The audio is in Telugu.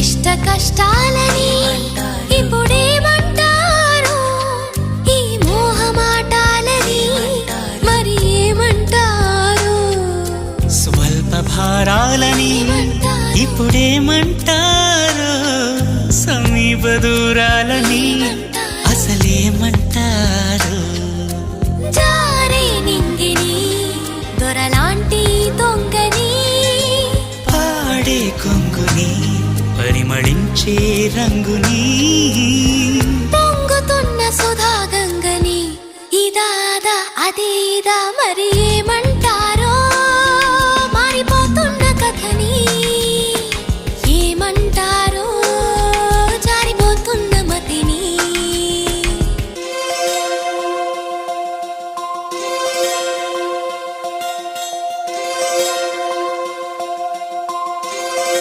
ఇష్ట కష్టాలని ఇప్పుడేమంటారు, ఈ మోహమాటాలని మరి ఏమంటారు, స్వల్ప భారాలని ఇప్పుడేమంటారు, సమీప దూరాలని అసలేమంటారు. జారే నింగిని దొరలాంటి దొంగని, పాడే కొంగుని పరిమళించే రంగుని, పొంగుతున్న సుధా గంగని ఇదాదా అదేదా మరి ఏమంటారు.